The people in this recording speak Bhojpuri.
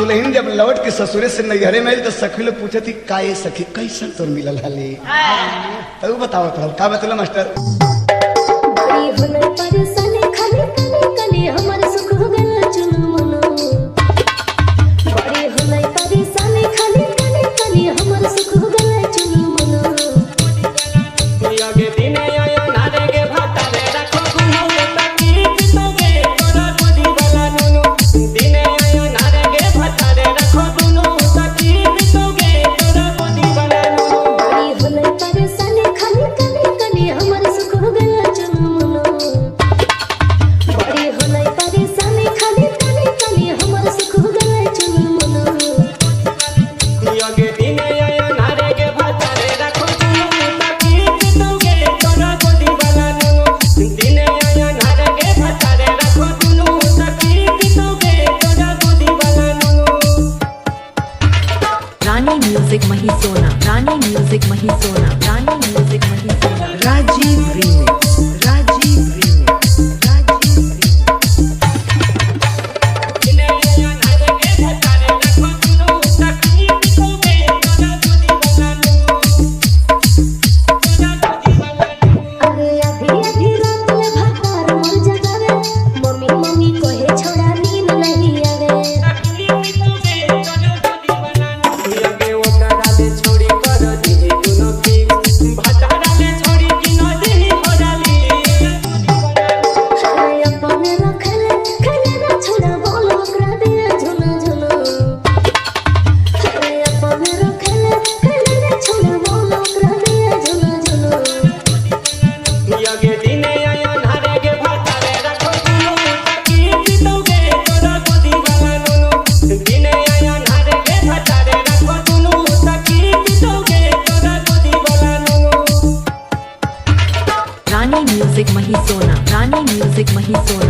दुल्हन जब लौट के ससुरे से नैहरे में तो सखी लोग पूछे थी का ये सखी कैसन तोर मिलल हाले तो बताओ तो का बतला मास्टर बड़ी होने परेशानी खाली कने कने हमर सुख हो गल चुनमुनो बड़ी होने परेशानी खाली कने कने हमर सुख हो गल चुनमुनो आगे दिन आया नारे के भाता रे रखो गुनो तकी पितोगे तोरा गोदी वाला नुनु दिन आया नारे के भाता रे रखो गुनो तकी पितोगे तोरा गोदी वाला नुनु बड़ी होने परेशानी खाली कने कने हमर सुख हो गल चुनमुनो बड़ी होने परेशानी खाली कने कने हमर सुख हो गल चुनमुनो आगे दिन आया नारे के भाता रे रखो गुनो तकी पितोगे तोरा गोदी वाला नुनु दिन आया नारे के भाता रे रखो गुनो तकी पितोगे तोरा गोदी वाला नुनु रानी म्यूजिक महिसोना, रानी म्यूजिक महिसोना, रानी म्यूजिक महिसोना। राजीव रीमिक्स, राजीव रीमिक्स, राजीव अरे अभी अभी रात में भतार मोर जगावे मम्मी मम्मी कहे छोड़ा नींद नहीं आवे अरे अपने रखले खेले ना छोड़ा बोल ओकरा दिया झुनो झुनो अरे अपने रखले खेले ना छोड़ा बोल ओकरा दिया झुनो झुनो रानी म्यूजिक महिसोना, रानी म्यूजिक महिसोना।